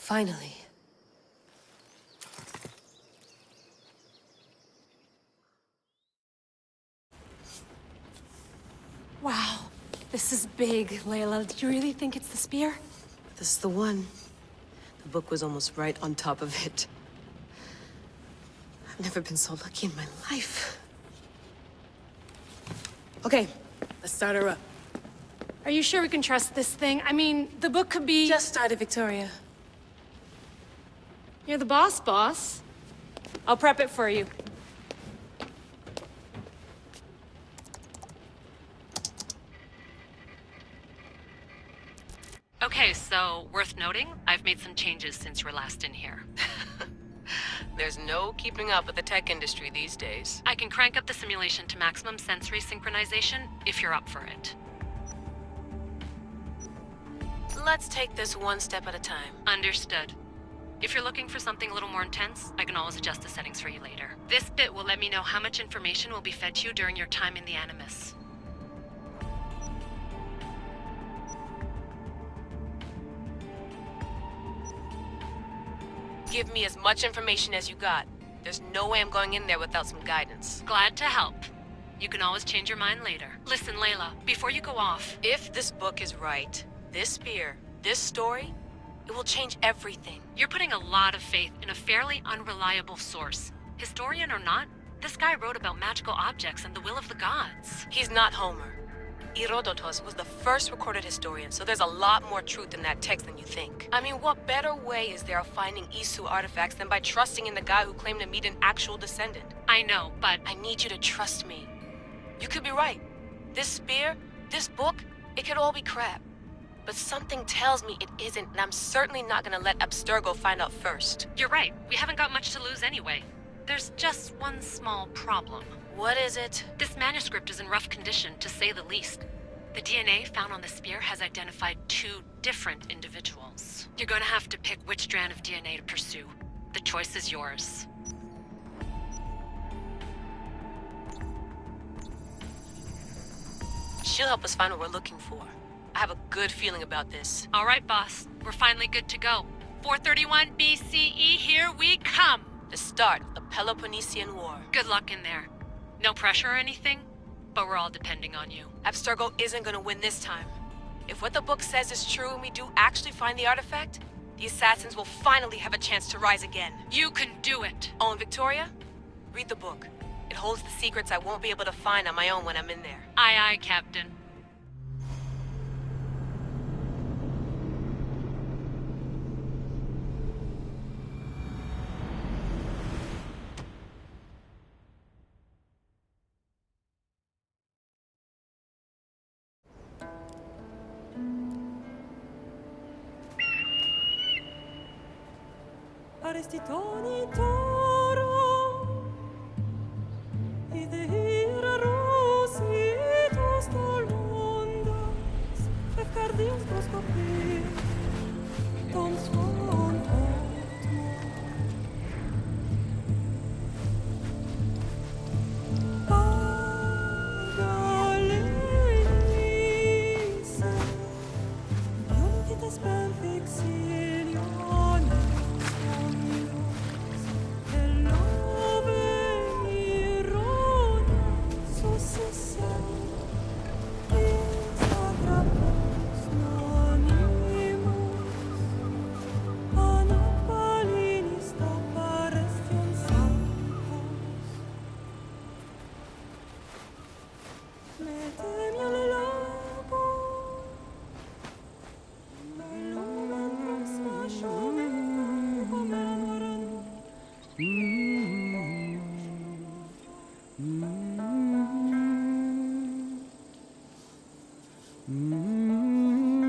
Finally. Wow. This is big, Layla. Do you really think it's the spear? This is the one. The book was almost right on top of it. I've never been so lucky in my life. Okay, let's start her up. Are you sure we can trust this thing? I mean, the book could be... Just started, Victoria. You're the boss. I'll prep it for you. Okay, so worth noting, I've made some changes since you were last in here. There's no keeping up with the tech industry these days. I can crank up the simulation to maximum sensory synchronization if you're up for it. Let's take this one step at a time. Understood. If you're looking for something a little more intense, I can always adjust the settings for you later. This bit will let me know how much information will be fed to you during your time in the Animus. Give me as much information as you got. There's no way I'm going in there without some guidance. Glad to help. You can always change your mind later. Listen, Layla, before you go off... If this book is right, this spear, this story, it will change everything. You're putting a lot of faith in a fairly unreliable source. Historian or not, this guy wrote about magical objects and the will of the gods. He's not Homer. Herodotus was the first recorded historian, so there's a lot more truth in that text than you think. I mean, what better way is there of finding Isu artifacts than by trusting in the guy who claimed to meet an actual descendant? I know, but... I need you to trust me. You could be right. This spear, this book, it could all be crap. But something tells me it isn't, and I'm certainly not gonna let Abstergo find out first. You're right. We haven't got much to lose anyway. There's just one small problem. What is it? This manuscript is in rough condition, to say the least. The DNA found on the spear has identified 2 different individuals. You're gonna have to pick which strand of DNA to pursue. The choice is yours. She'll help us find what we're looking for. I have a good feeling about this. All right, boss. We're finally good to go. 431 BCE, here we come! The start of the Peloponnesian War. Good luck in there. No pressure or anything, but we're all depending on you. Abstergo isn't gonna win this time. If what the book says is true and we do actually find the artifact, the assassins will finally have a chance to rise again. You can do it! Oh, and Victoria? Read the book. It holds the secrets I won't be able to find on my own when I'm in there. Aye, aye, Captain. Arestitoni toro, idehira rositos tolondas, efcardios proscopir, ton son Pagalenise, ionitas perfixiliones.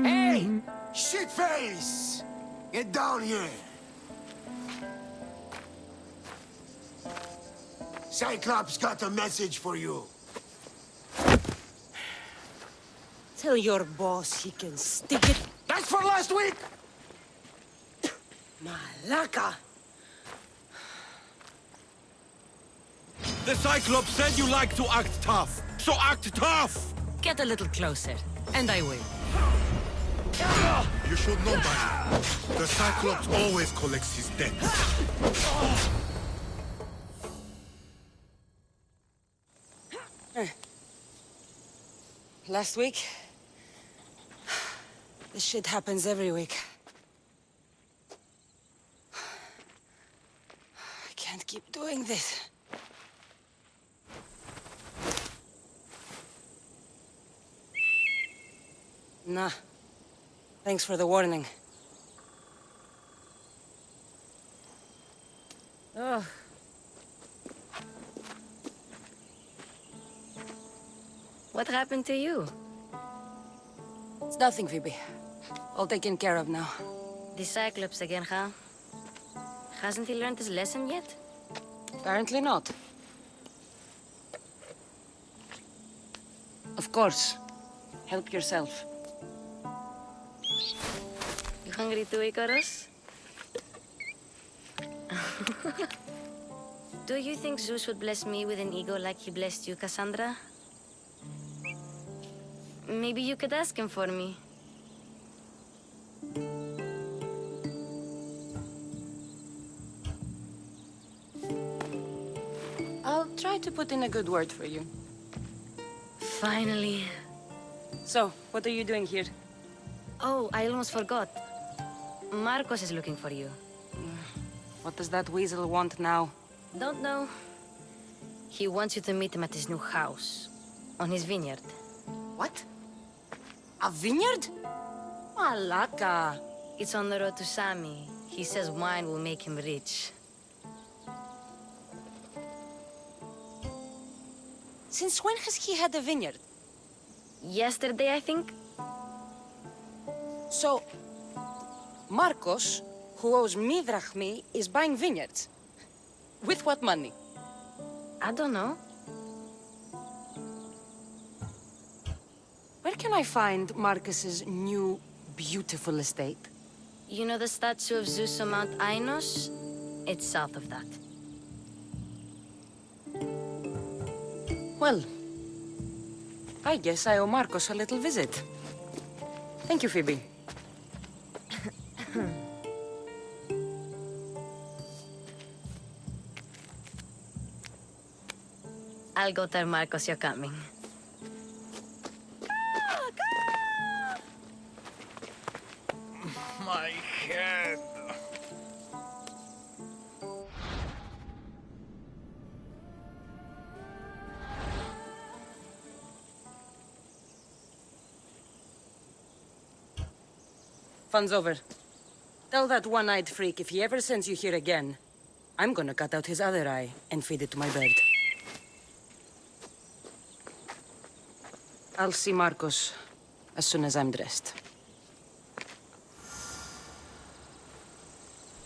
Hey! Shitface! Get down here! Cyclops got a message for you. Tell your boss he can stick it. That's for last week! Malaka! The Cyclops said you like to act tough, so act tough! Get a little closer, and I will. You should know by now. The Cyclops always collects his debts. Last week? This shit happens every week. I can't keep doing this. Nah. Thanks for the warning. Oh. What happened to you? It's nothing, Phoebe. All taken care of now. The Cyclops again, huh? Hasn't he learned his lesson yet? Apparently not. Of course. Help yourself. You hungry too, Icarus? Do you think Zeus would bless me with an ego like he blessed you, Cassandra? Maybe you could ask him for me. I'll try to put in a good word for you. Finally. So, what are you doing here? Oh, I almost forgot. Marcos is looking for you. What does that weasel want now? Don't know. He wants you to meet him at his new house. On his vineyard. What? A vineyard? Malaka. It's on the road to Sami. He says wine will make him rich. Since when has he had a vineyard? Yesterday, I think? So, Marcos, who owes me drachmi, is buying vineyards. With what money? I don't know. Where can I find Marcus's new, beautiful estate? You know the statue of Zeus on Mount Ainos? It's south of that. Well, I guess I owe Marcos a little visit. Thank you, Phoebe. I'll go tell Marcos you're coming. My head. Fun's over. Tell that one-eyed freak if he ever sends you here again, I'm gonna cut out his other eye and feed it to my bird. I'll see Marcos as soon as I'm dressed.